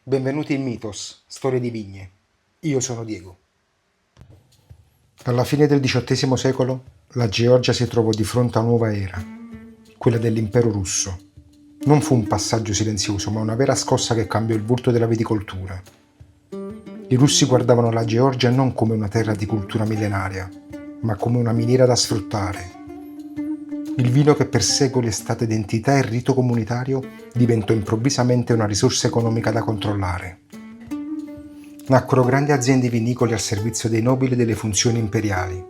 Benvenuti in Mythos, storie di vigne. Io sono Diego. Alla fine del XVIII secolo, la Georgia si trovò di fronte a una nuova era, quella dell'impero russo. Non fu un passaggio silenzioso, ma una vera scossa che cambiò il volto della viticoltura. I russi guardavano la Georgia non come una terra di cultura millenaria, ma come una miniera da sfruttare. Il vino, che per secoli è stata identità e rito comunitario, diventò improvvisamente una risorsa economica da controllare. Nacquero grandi aziende vinicole al servizio dei nobili e delle funzioni imperiali.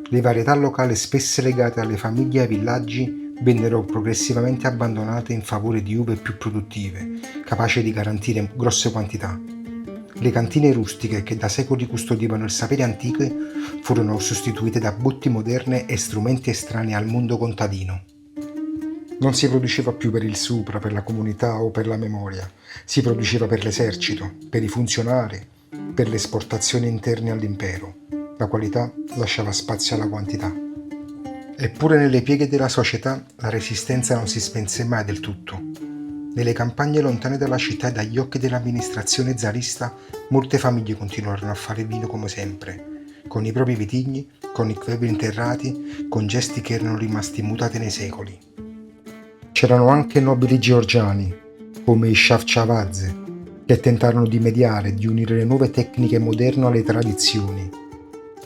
Le varietà locali, spesso legate alle famiglie e ai villaggi, vennero progressivamente abbandonate in favore di uve più produttive, capaci di garantire grosse quantità. Le cantine rustiche, che da secoli custodivano il sapere antico, furono sostituite da botti moderne e strumenti estranei al mondo contadino. Non si produceva più per il supra, per la comunità o per la memoria, si produceva per l'esercito, per i funzionari, per le esportazioni interne all'impero. La qualità lasciava spazio alla quantità. Eppure nelle pieghe della società la resistenza non si spense mai del tutto. Nelle campagne lontane dalla città e dagli occhi dell'amministrazione zarista, molte famiglie continuarono a fare vino come sempre, con i propri vitigni, con i kvebri interrati, con gesti che erano rimasti immutati nei secoli. C'erano anche nobili georgiani, come i Shavchavadze, che tentarono di mediare, di unire le nuove tecniche moderne alle tradizioni.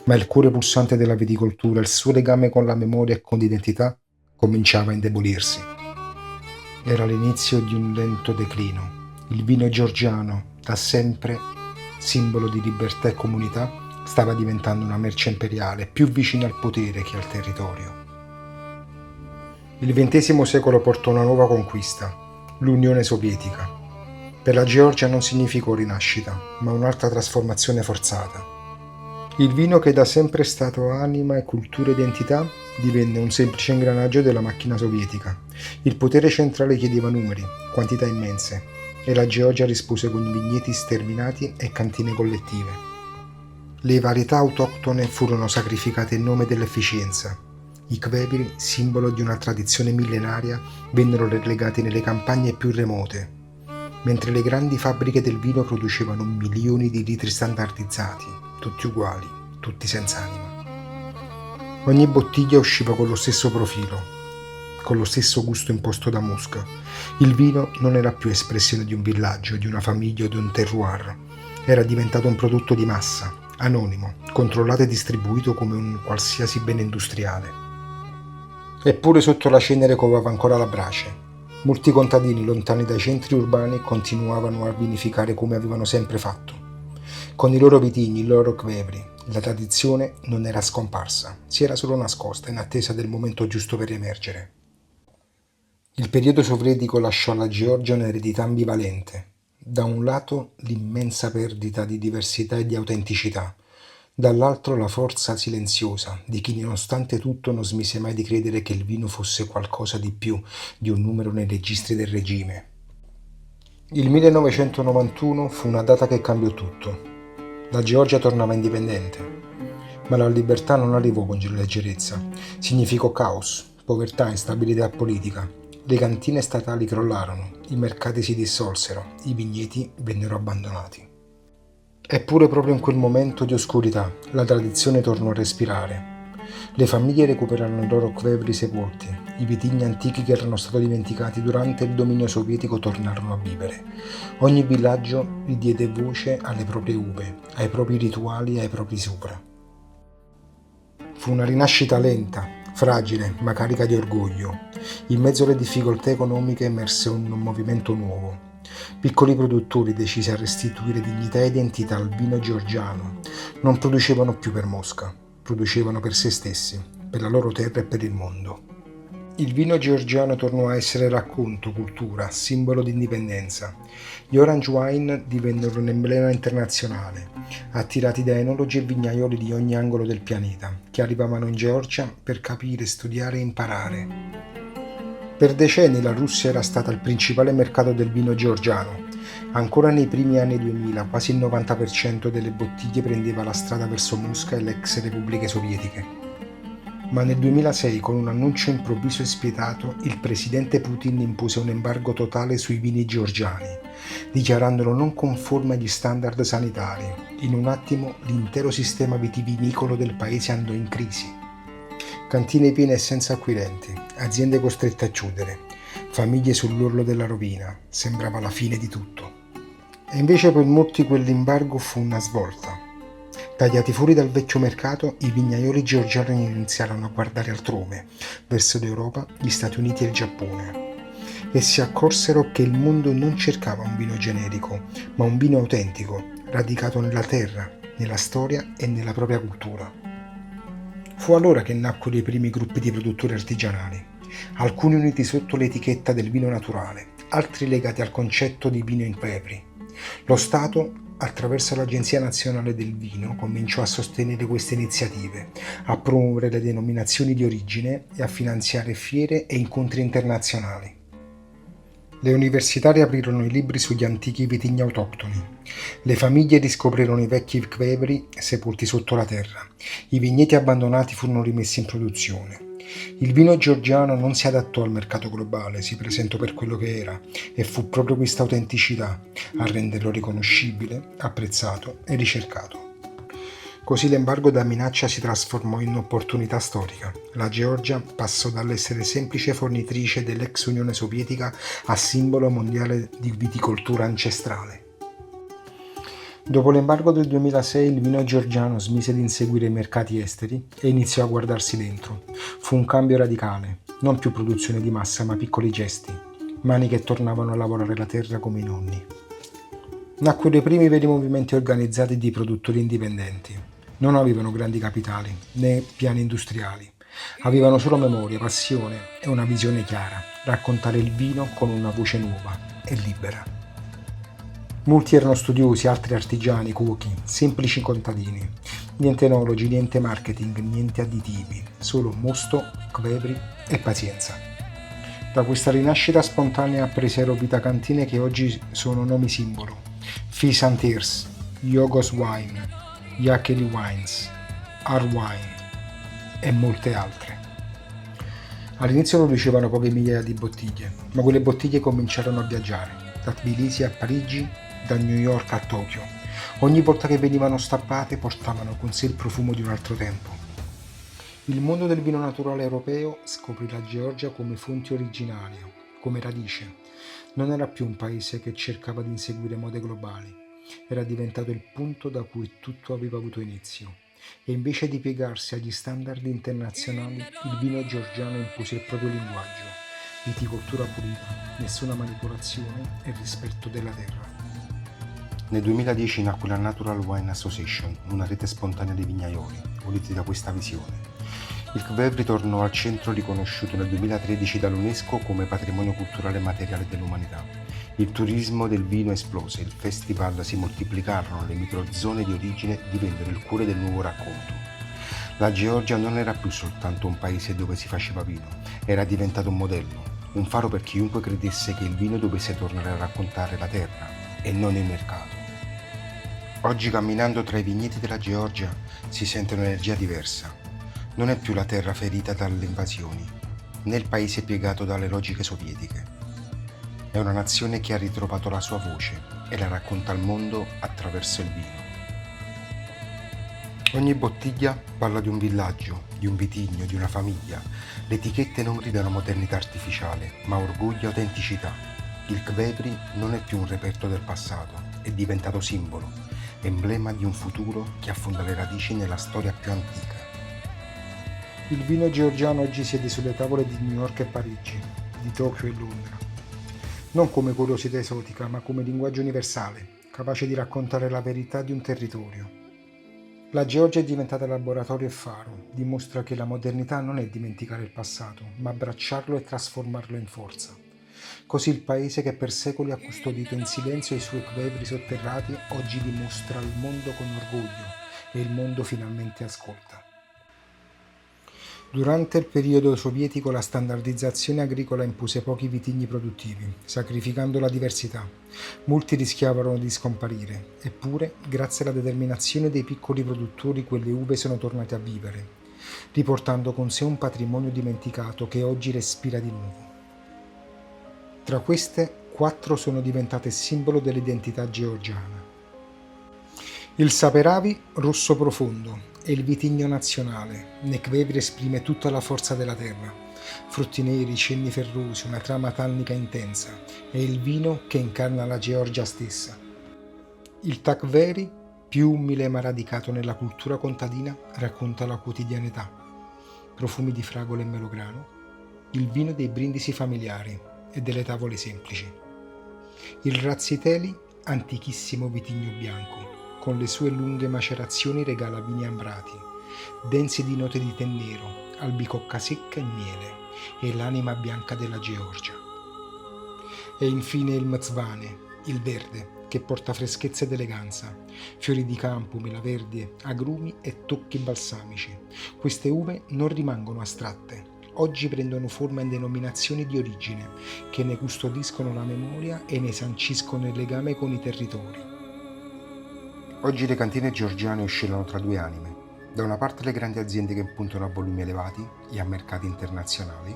Ma il cuore pulsante della viticoltura, il suo legame con la memoria e con l'identità, cominciava a indebolirsi. Era l'inizio di un lento declino. Il vino georgiano, da sempre simbolo di libertà e comunità, stava diventando una merce imperiale, più vicina al potere che al territorio. Il XX secolo portò una nuova conquista, l'Unione Sovietica. Per la Georgia non significò rinascita, ma un'altra trasformazione forzata. Il vino, che da sempre è stato anima e cultura e identità, divenne un semplice ingranaggio della macchina sovietica. Il potere centrale chiedeva numeri, quantità immense, e la Georgia rispose con vigneti sterminati e cantine collettive. Le varietà autoctone furono sacrificate in nome dell'efficienza. I kvebri, simbolo di una tradizione millenaria, vennero relegati nelle campagne più remote, mentre le grandi fabbriche del vino producevano milioni di litri standardizzati, tutti uguali, tutti senza anima. Ogni bottiglia usciva con lo stesso profilo, con lo stesso gusto imposto da Mosca. Il vino non era più espressione di un villaggio, di una famiglia o di un terroir. Era diventato un prodotto di massa, anonimo, controllato e distribuito come un qualsiasi bene industriale. Eppure sotto la cenere covava ancora la brace. Molti contadini, lontani dai centri urbani, continuavano a vinificare come avevano sempre fatto. Con i loro vitigni, i loro kvebri, la tradizione non era scomparsa, si era solo nascosta in attesa del momento giusto per emergere. Il periodo sovietico lasciò alla Georgia un'eredità ambivalente. Da un lato l'immensa perdita di diversità e di autenticità, dall'altro la forza silenziosa di chi nonostante tutto non smise mai di credere che il vino fosse qualcosa di più di un numero nei registri del regime. Il 1991 fu una data che cambiò tutto. La Georgia tornava indipendente, ma la libertà non arrivò con leggerezza. Significò caos, povertà, instabilità politica. Le cantine statali crollarono, i mercati si dissolsero, i vigneti vennero abbandonati. Eppure proprio in quel momento di oscurità la tradizione tornò a respirare. Le famiglie recuperarono i loro kvebri sepolti, i vitigni antichi che erano stati dimenticati durante il dominio sovietico tornarono a vivere. Ogni villaggio ridiede voce alle proprie uve, ai propri rituali e ai propri supra. Fu una rinascita lenta, fragile, ma carica di orgoglio. In mezzo alle difficoltà economiche emerse un movimento nuovo. Piccoli produttori decisi a restituire dignità e identità al vino georgiano. Non producevano più per Mosca, producevano per se stessi, per la loro terra e per il mondo. Il vino georgiano tornò a essere racconto, cultura, simbolo di indipendenza. Gli Orange Wine divennero un emblema internazionale, attirati da enologi e vignaioli di ogni angolo del pianeta, che arrivavano in Georgia per capire, studiare e imparare. Per decenni la Russia era stata il principale mercato del vino georgiano. Ancora nei primi anni 2000 quasi il 90% delle bottiglie prendeva la strada verso Mosca e le ex repubbliche sovietiche. Ma nel 2006, con un annuncio improvviso e spietato, il presidente Putin impose un embargo totale sui vini georgiani, dichiarandolo non conforme agli standard sanitari. In un attimo l'intero sistema vitivinicolo del paese andò in crisi. Cantine piene e senza acquirenti, aziende costrette a chiudere, famiglie sull'orlo della rovina, sembrava la fine di tutto. E invece per molti quell'embargo fu una svolta. Tagliati fuori dal vecchio mercato, i vignaioli georgiani iniziarono a guardare altrove, verso l'Europa, gli Stati Uniti e il Giappone. E si accorsero che il mondo non cercava un vino generico, ma un vino autentico, radicato nella terra, nella storia e nella propria cultura. Fu allora che nacquero i primi gruppi di produttori artigianali, alcuni uniti sotto l'etichetta del vino naturale, altri legati al concetto di vino in Kvevri. Lo Stato, attraverso l'Agenzia Nazionale del Vino, cominciò a sostenere queste iniziative, a promuovere le denominazioni di origine e a finanziare fiere e incontri internazionali. Le università riaprirono i libri sugli antichi vitigni autoctoni. Le famiglie riscoprirono i vecchi kvevri sepolti sotto la terra. I vigneti abbandonati furono rimessi in produzione. Il vino georgiano non si adattò al mercato globale, si presentò per quello che era e fu proprio questa autenticità a renderlo riconoscibile, apprezzato e ricercato. Così l'embargo da minaccia si trasformò in un'opportunità storica. La Georgia passò dall'essere semplice fornitrice dell'ex Unione Sovietica a simbolo mondiale di viticoltura ancestrale. Dopo l'embargo del 2006 il vino georgiano smise di inseguire i mercati esteri e iniziò a guardarsi dentro. Fu un cambio radicale, non più produzione di massa ma piccoli gesti, mani che tornavano a lavorare la terra come i nonni. Nacquero i primi veri movimenti organizzati di produttori indipendenti. Non avevano grandi capitali né piani industriali, avevano solo memoria, passione e una visione chiara, raccontare il vino con una voce nuova e libera. Molti erano studiosi, altri artigiani, cuochi, semplici contadini. Niente enologi, niente marketing, niente additivi, solo mosto, kvevri e pazienza. Da questa rinascita spontanea presero vita cantine che oggi sono nomi simbolo. Fis and Tears, Yogos Wine, Yakeli Wines, Our Wine e molte altre. All'inizio producevano poche migliaia di bottiglie, ma quelle bottiglie cominciarono a viaggiare, da Tbilisi a Parigi, da New York a Tokyo. Ogni volta che venivano stappate portavano con sé il profumo di un altro tempo. Il mondo del vino naturale europeo scoprì la Georgia come fonte originaria, come radice. Non era più un paese che cercava di inseguire mode globali, era diventato il punto da cui tutto aveva avuto inizio. E invece di piegarsi agli standard internazionali, il vino georgiano impose il proprio linguaggio, viticoltura pulita, nessuna manipolazione e rispetto della terra. Nel 2010 nacque la Natural Wine Association, una rete spontanea di vignaioli, uniti da questa visione. Il Kvevri tornò al centro riconosciuto nel 2013 dall'UNESCO come patrimonio culturale materiale dell'umanità. Il turismo del vino esplose, il festival si moltiplicarono, le microzone di origine divennero il cuore del nuovo racconto. La Georgia non era più soltanto un paese dove si faceva vino, era diventato un modello, un faro per chiunque credesse che il vino dovesse tornare a raccontare la terra e non il mercato. Oggi camminando tra i vigneti della Georgia si sente un'energia diversa. Non è più la terra ferita dalle invasioni, né il paese piegato dalle logiche sovietiche. È una nazione che ha ritrovato la sua voce e la racconta al mondo attraverso il vino. Ogni bottiglia parla di un villaggio, di un vitigno, di una famiglia. Le etichette non gridano modernità artificiale, ma orgoglio e autenticità. Il Kvevri non è più un reperto del passato, è diventato simbolo, emblema di un futuro che affonda le radici nella storia più antica. Il vino georgiano oggi siede sulle tavole di New York e Parigi, di Tokyo e Londra. Non come curiosità esotica, ma come linguaggio universale, capace di raccontare la verità di un territorio. La Georgia è diventata laboratorio e faro, dimostra che la modernità non è dimenticare il passato, ma abbracciarlo e trasformarlo in forza. Così il paese che per secoli ha custodito in silenzio i suoi kvevri sotterrati oggi dimostra al mondo con orgoglio e il mondo finalmente ascolta. Durante il periodo sovietico la standardizzazione agricola impose pochi vitigni produttivi, sacrificando la diversità. Molti rischiavano di scomparire, eppure, grazie alla determinazione dei piccoli produttori, quelle uve sono tornate a vivere. riportando con sé un patrimonio dimenticato che oggi respira di nuovo. Tra queste, 4 sono diventate simbolo dell'identità georgiana. Il saperavi rosso profondo è il vitigno nazionale, Nekvevri esprime tutta la forza della terra. Frutti neri, cenni ferrosi, una trama tannica intensa, è il vino che incarna la Georgia stessa. Il Takveri, più umile ma radicato nella cultura contadina, racconta la quotidianità. Profumi di fragole e melograno, il vino dei brindisi familiari e delle tavole semplici. Il Razziteli, antichissimo vitigno bianco, con le sue lunghe macerazioni regala vini ambrati, densi di note di tè nero, albicocca secca e miele, e l'anima bianca della Georgia. E infine il Mzvane, il verde, che porta freschezza ed eleganza, fiori di campo, mela verde, agrumi e tocchi balsamici. Queste uve non rimangono astratte, oggi prendono forma in denominazioni di origine, che ne custodiscono la memoria e ne sanciscono il legame con i territori. Oggi le cantine georgiane oscillano tra due anime. Da una parte le grandi aziende che puntano a volumi elevati e a mercati internazionali,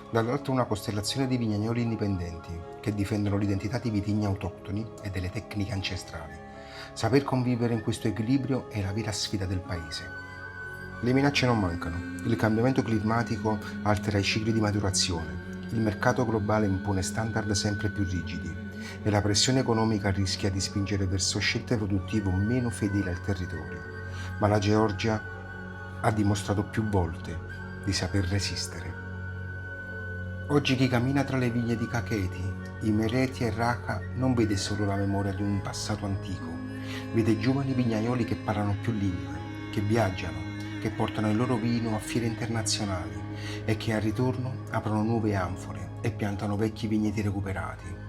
dall'altra una costellazione di vignaioli indipendenti che difendono l'identità di vitigni autoctoni e delle tecniche ancestrali. Saper convivere in questo equilibrio è la vera sfida del paese. Le minacce non mancano. Il cambiamento climatico altera i cicli di maturazione, il mercato globale impone standard sempre più rigidi e la pressione economica rischia di spingere verso scelte produttive meno fedeli al territorio. Ma la Georgia ha dimostrato più volte di saper resistere. Oggi chi cammina tra le vigne di Kakheti, Imereti e Raka non vede solo la memoria di un passato antico, vede giovani vignaioli che parlano più lingue, che viaggiano, che portano il loro vino a fiere internazionali e che al ritorno aprono nuove anfore e piantano vecchi vigneti recuperati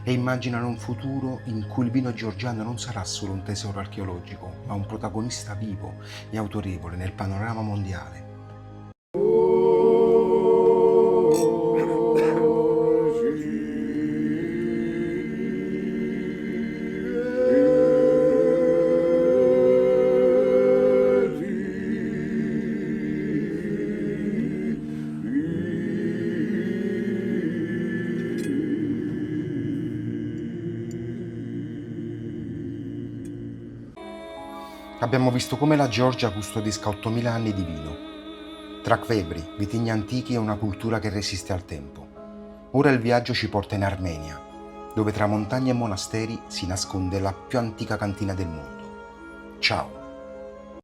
e immaginano un futuro in cui il vino georgiano non sarà solo un tesoro archeologico, ma un protagonista vivo e autorevole nel panorama mondiale. Abbiamo visto come la Georgia custodisca 8.000 anni di vino. Trakvebri, vitigni antichi e una cultura che resiste al tempo. Ora il viaggio ci porta in Armenia, dove tra montagne e monasteri si nasconde la più antica cantina del mondo. Ciao!